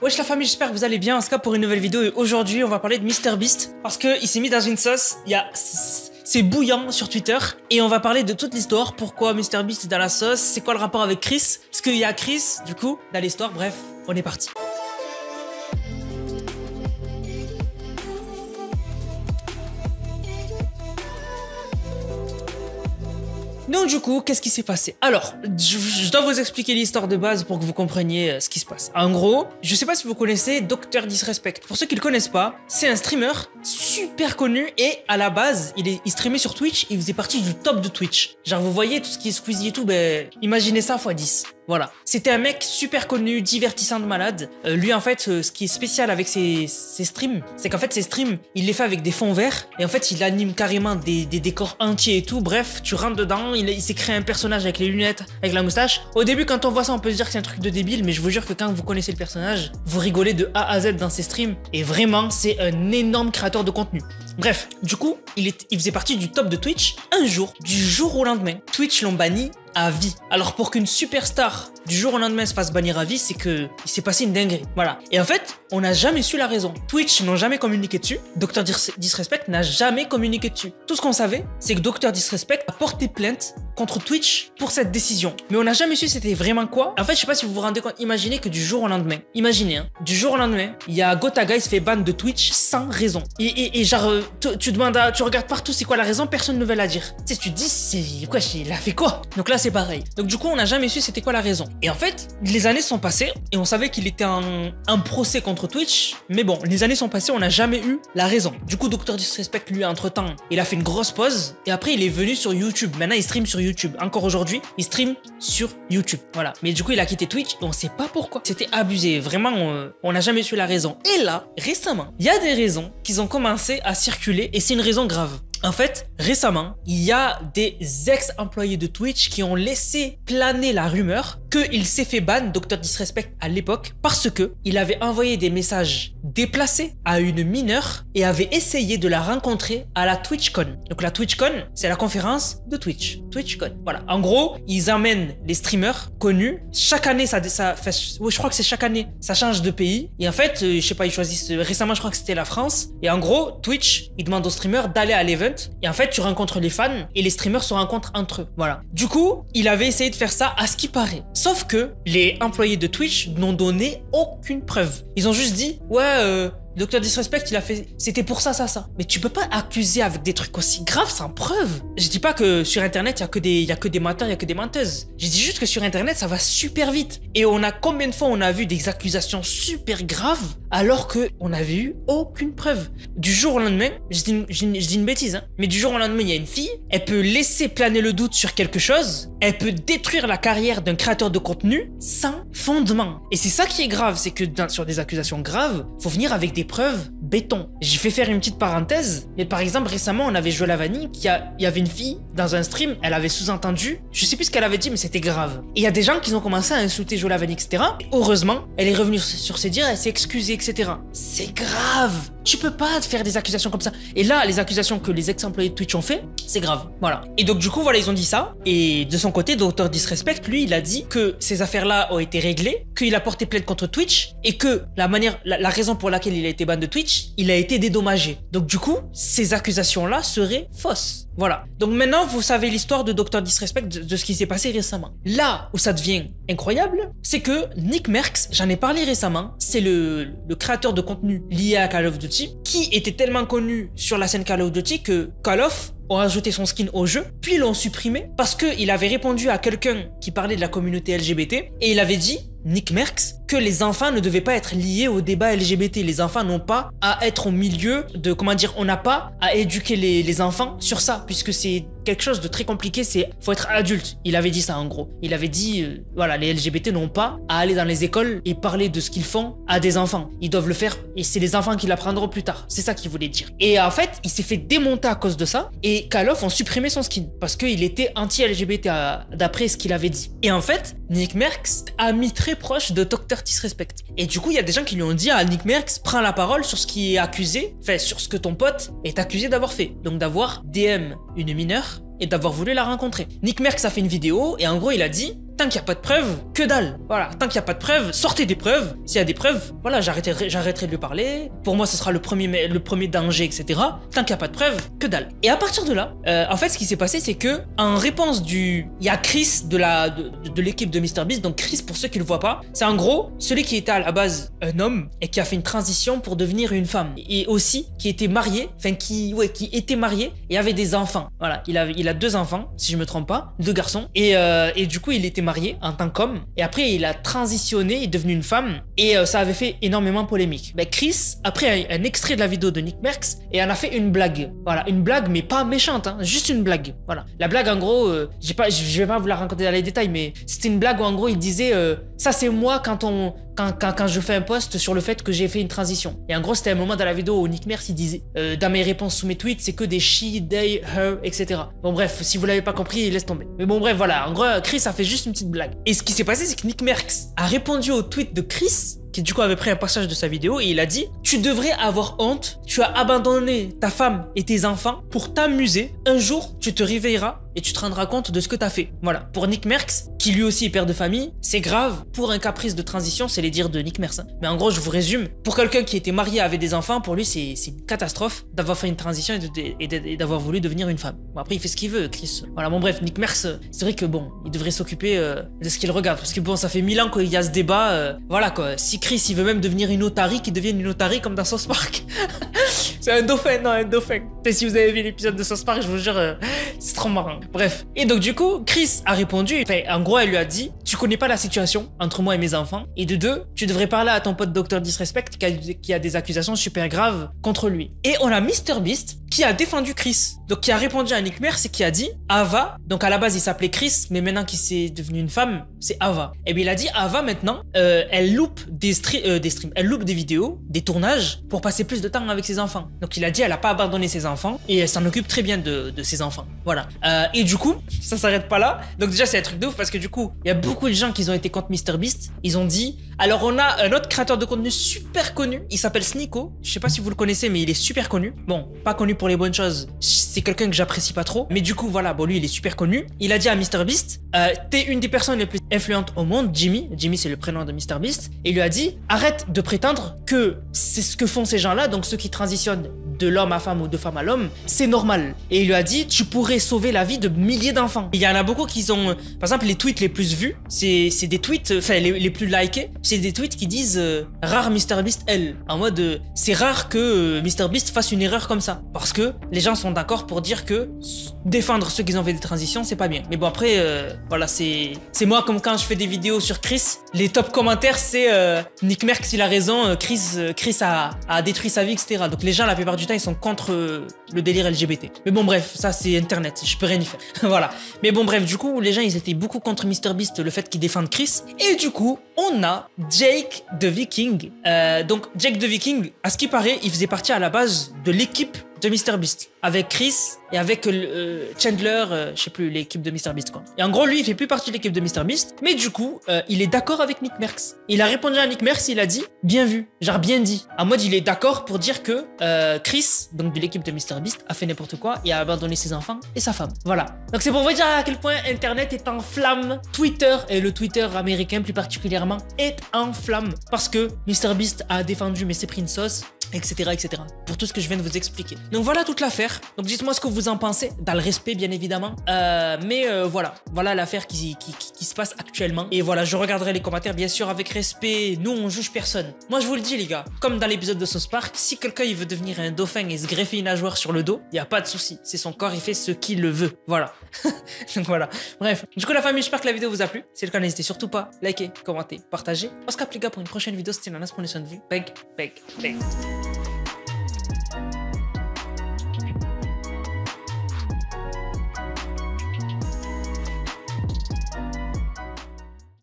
Wesh la famille, j'espère que vous allez bien. En tout cas pour une nouvelle vidéo et aujourd'hui on va parler de MrBeast parce qu'il s'est mis dans une sauce. C'est bouillant sur Twitter et on va parler de toute l'histoire. Pourquoi MrBeast est dans la sauce? C'est quoi le rapport avec Chris? Parce qu'il y a Chris du coup dans l'histoire. Bref, on est parti. Donc du coup, qu'est-ce qui s'est passé? Alors, je dois vous expliquer l'histoire de base pour que vous compreniez ce qui se passe. En gros, je sais pas si vous connaissez Dr Disrespect. Pour ceux qui le connaissent pas, c'est un streamer super connu et à la base, il streamait sur Twitch, il faisait partie du top de Twitch. Genre vous voyez tout ce qui est Squeezie et tout, ben imaginez ça x 10. Voilà. C'était un mec super connu, divertissant de malade. Lui, en fait, ce qui est spécial avec ses streams, c'est qu'en fait, ses streams, il les fait avec des fonds verts. Et en fait, il anime carrément des décors entiers et tout. Bref, tu rentres dedans, il s'est créé un personnage avec les lunettes, avec la moustache. Au début, quand on voit ça, on peut se dire que c'est un truc de débile. Mais je vous jure que quand vous connaissez le personnage, vous rigolez de A à Z dans ses streams. Et vraiment, c'est un énorme créateur de contenu. Bref, du coup, il faisait partie du top de Twitch. Un jour, du jour au lendemain, Twitch l'ont banni à vie. Alors pour qu'une superstar du jour au lendemain se fasse bannir à vie, c'est que il s'est passé une dinguerie. Voilà. Et en fait, on n'a jamais su la raison. Twitch n'ont jamais communiqué dessus. Dr Disrespect n'a jamais communiqué dessus. Tout ce qu'on savait, c'est que Dr Disrespect a porté plainte contre Twitch pour cette décision. Mais on n'a jamais su c'était vraiment quoi. En fait, je sais pas si vous vous rendez compte. Imaginez que du jour au lendemain, imaginez, hein, du jour au lendemain, il y a Gotaga, il se fait ban de Twitch sans raison. Et genre, tu demandes tu regardes partout, c'est quoi la raison? Personne ne veut la dire. Tu sais, tu te dis, c'est quoi, il a fait quoi? Donc là, c'est pareil. Donc du coup, on n'a jamais su c'était quoi la raison. Et en fait, les années sont passées et on savait qu'il était en procès contre Twitch. Mais bon, les années sont passées, on n'a jamais eu la raison. Du coup, Dr Disrespect, lui, entre-temps, il a fait une grosse pause et après, il est venu sur YouTube. Maintenant, il stream sur YouTube. Encore aujourd'hui, il stream sur YouTube. Voilà. Mais du coup, il a quitté Twitch et on sait pas pourquoi. C'était abusé. Vraiment, on n'a jamais su la raison. Et là, récemment, il y a des raisons qui ont commencé à circuler et c'est une raison grave. En fait, récemment, il y a des ex-employés de Twitch qui ont laissé planer la rumeur qu'il s'est fait ban, Dr Disrespect à l'époque, parce que il avait envoyé des messages déplacés à une mineure et avait essayé de la rencontrer à la TwitchCon. Donc la TwitchCon, c'est la conférence de Twitch. TwitchCon. Voilà. En gros, ils emmènent les streamers connus. Chaque année, je crois que c'est chaque année, ça change de pays. Et en fait, je sais pas, ils choisissent. Récemment, je crois que c'était la France. Et en gros, Twitch, ils demandent aux streamers d'aller à l'event. Et en fait, tu rencontres les fans et les streamers se rencontrent entre eux. Voilà. Du coup, il avait essayé de faire ça à ce qui paraît. Sauf que les employés de Twitch n'ont donné aucune preuve. Ils ont juste dit, ouais, Dr Disrespect, il a fait... C'était pour ça. Mais tu peux pas accuser avec des trucs aussi graves sans preuve. Je dis pas que sur Internet, il y a que des menteurs, il y a que des menteuses. Je dis juste que sur Internet, ça va super vite. Et combien de fois on a vu des accusations super graves alors qu'on n'avait eu aucune preuve. Du jour au lendemain, je dis une bêtise, hein, mais du jour au lendemain, il y a une fille, elle peut laisser planer le doute sur quelque chose, elle peut détruire la carrière d'un créateur de contenu sans fondement. Et c'est ça qui est grave, c'est que sur des accusations graves, faut venir avec des preuves béton. J'ai fait faire une petite parenthèse, mais par exemple récemment on avait joué la vanille, il y avait une fille dans un stream, elle avait sous-entendu, je sais plus ce qu'elle avait dit mais c'était grave. Et il y a des gens qui ont commencé à insulter Jo la vanille, etc. Et heureusement, elle est revenue sur ses dires, elle s'est excusée, etc. C'est grave. Tu peux pas te faire des accusations comme ça. Et là, les accusations que les ex-employés de Twitch ont fait, c'est grave. Voilà. Et donc du coup, voilà, ils ont dit ça. Et de son côté, Dr Disrespect, lui, il a dit que ces affaires-là ont été réglées, qu'il a porté plainte contre Twitch et que la raison pour laquelle il a été ban de Twitch, il a été dédommagé. Donc du coup, ces accusations-là seraient fausses. Voilà. Donc maintenant, vous savez l'histoire de Dr Disrespect, de ce qui s'est passé récemment. Là où ça devient incroyable, c'est que NickMercs, j'en ai parlé récemment, c'est le créateur de contenu lié à Call of Duty, qui était tellement connu sur la scène Call of Duty que Call of ont ajouté son skin au jeu, puis l'ont supprimé parce qu'il avait répondu à quelqu'un qui parlait de la communauté LGBT et il avait dit, NickMercs, que les enfants ne devaient pas être liés au débat LGBT. Les enfants n'ont pas à être au milieu de, comment dire, on n'a pas à éduquer les enfants sur ça, puisque c'est quelque chose de très compliqué, faut être adulte. Il avait dit ça en gros. Il avait dit, voilà, les LGBT n'ont pas à aller dans les écoles et parler de ce qu'ils font à des enfants. Ils doivent le faire et c'est les enfants qui l'apprendront plus tard. C'est ça qu'il voulait dire. Et en fait, il s'est fait démonter à cause de ça et Call of ont supprimé son skin parce qu'il était anti-LGBT d'après ce qu'il avait dit. Et en fait, NickMercs a mis très proche de Dr Disrespect. Et du coup, il y a des gens qui lui ont dit à NickMercs, prends la parole sur ce qui est accusé, enfin sur ce que ton pote est accusé d'avoir fait. Donc d'avoir DM une mineure et d'avoir voulu la rencontrer. NickMercs a fait une vidéo et en gros il a dit tant qu'il n'y a pas de preuves, que dalle. Voilà, tant qu'il n'y a pas de preuves, sortez des preuves. S'il y a des preuves, voilà, j'arrêterai de lui parler. Pour moi, ce sera le premier danger, etc. Tant qu'il n'y a pas de preuves, que dalle. Et à partir de là, en fait, ce qui s'est passé, c'est que en réponse il y a Chris de l'équipe de MrBeast. Donc Chris, pour ceux qui le voient pas, c'est en gros celui qui était à la base un homme et qui a fait une transition pour devenir une femme. Et aussi qui était marié, enfin qui était marié et avait des enfants. Voilà, il a 2 enfants, si je me trompe pas, 2 garçons. Et du coup, il était marié en tant qu'homme. Et après, il a transitionné, il est devenu une femme. Et ça avait fait énormément polémique. Ben, Chris, après un extrait de la vidéo de Nick Merckx, et en a fait une blague. Voilà, une blague, mais pas méchante, hein, juste une blague. Voilà. La blague, en gros, je vais pas vous la raconter dans les détails, mais c'était une blague où en gros, il disait ça c'est moi quand je fais un post sur le fait que j'ai fait une transition. Et en gros, c'était un moment dans la vidéo où Nick Merckx il disait dans mes réponses sous mes tweets, c'est que des she, they, her, etc. Bon bref, si vous l'avez pas compris, laisse tomber. Mais bon bref, voilà. En gros, Chris a fait juste une petite blague. Et ce qui s'est passé, c'est que Nick Merckx a répondu au tweet de Chris, qui du coup avait pris un passage de sa vidéo, et il a dit: tu devrais avoir honte, tu as abandonné ta femme et tes enfants pour t'amuser. Un jour, tu te réveilleras et tu te rendras compte de ce que t'as fait. Voilà. Pour Nick Merckx, qui lui aussi est père de famille, c'est grave. Pour un caprice de transition, c'est les dires de Nick Merckx. Hein. Mais en gros, je vous résume. Pour quelqu'un qui était marié avec des enfants, pour lui, c'est une catastrophe d'avoir fait une transition et d'avoir voulu devenir une femme. Bon, après, il fait ce qu'il veut, Chris. Voilà, bon, bref, Nick Merckx, c'est vrai que bon, il devrait s'occuper de ce qu'il regarde. Parce que bon, ça fait 1000 ans qu'il y a ce débat. Voilà quoi. Si Chris, il veut même devenir une otarie, qu'il devienne une otarie comme dans South Park. C'est un dauphin, non, un dauphin. Et si vous avez vu l'épisode de South Park, je vous jure, c'est trop marrant. Bref. Et donc, du coup, Chris a répondu. Enfin, en gros, elle lui a dit: tu connais pas la situation entre moi et mes enfants. Et de 2, tu devrais parler à ton pote Dr Disrespect qui a des accusations super graves contre lui. Et on a MrBeast qui a défendu Chris. Donc, qui a répondu à Nick Merckx et qui a dit: Ava, donc à la base, il s'appelait Chris, mais maintenant qu'il s'est devenu une femme, c'est Ava. Et bien, il a dit: Ava, maintenant, elle loupe des streams, elle loupe des vidéos, des tournages pour passer plus de temps avec ses enfants. Donc, il a dit: elle a pas abandonné ses enfants et elle s'en occupe très bien de ses enfants. Voilà. Et du coup, ça s'arrête pas là. Donc, déjà, c'est un truc de ouf parce que du coup, il y a beaucoup de gens qui ont été contre MrBeast. Ils ont dit: alors, on a un autre créateur de contenu super connu. Il s'appelle Sneako. Je sais pas si vous le connaissez, mais il est super connu. Bon, pas connu pour les bonnes choses. C'est quelqu'un que j'apprécie pas trop. Mais du coup, voilà, bon, lui, il est super connu. Il a dit à MrBeast: t'es une des personnes les plus influentes au monde, Jimmy. Jimmy, c'est le prénom de MrBeast. Et il lui a dit: arrête de prétendre que c'est ce que font ces gens-là, donc ceux qui transitionnent de l'homme à femme ou de femme à l'homme, c'est normal. Et il lui a dit: tu pourrais sauver la vie de milliers d'enfants. Il y en a beaucoup qui ont, par exemple, les tweets les plus vus, c'est des tweets, enfin les plus likés, c'est des tweets qui disent rare MrBeast elle, en mode c'est rare que MrBeast fasse une erreur comme ça, parce que les gens sont d'accord pour dire que défendre ceux qui ont fait des transitions, c'est pas bien. Mais bon, après voilà, c'est moi, comme quand je fais des vidéos sur Chris, les top commentaires c'est Nick Merckx il a raison, Chris a détruit sa vie, etc. Donc les gens la plupart du temps ils sont contre le délire LGBT. Mais bon bref, ça c'est internet, je peux rien y faire. Voilà. Mais bon bref, du coup les gens ils étaient beaucoup contre MrBeast, le fait qu'il défende Chris. Et du coup on a Jake the Viking. Donc Jake the Viking, à ce qui paraît, il faisait partie à la base de l'équipe de MrBeast avec Chris et avec Chandler, je sais plus, l'équipe de MrBeast quoi. Et en gros lui il fait plus partie de l'équipe de MrBeast, mais du coup il est d'accord avec Nick Merckx. Il a répondu à Nick Merckx, il a dit bien vu, genre bien dit. En mode il est d'accord pour dire que Chris, donc de l'équipe de MrBeast, a fait n'importe quoi et a abandonné ses enfants et sa femme. Voilà. Donc c'est pour vous dire à quel point Internet est en flamme. Twitter, et le Twitter américain plus particulièrement, est en flamme parce que MrBeast a défendu mais s'est pris une sauce, etc., etc. Pour tout ce que je viens de vous expliquer. Donc voilà toute l'affaire. Donc dites-moi ce que vous en pensez, dans le respect bien évidemment. Voilà l'affaire qui se passe actuellement. Et voilà, je regarderai les commentaires bien sûr avec respect. Nous on juge personne. Moi je vous le dis les gars, comme dans l'épisode de South Park, si quelqu'un il veut devenir un dauphin et se greffer une nageoire sur le dos, il y a pas de souci. C'est son corps, il fait ce qu'il le veut. Voilà. Donc voilà. Bref. Du coup la famille, j'espère que la vidéo vous a plu. Si c'est le cas, n'hésitez surtout pas, liker, commenter, partager. On se capte les gars pour une prochaine vidéo. C'était Nanas, prenez soin de vous. Bang, bang, bang.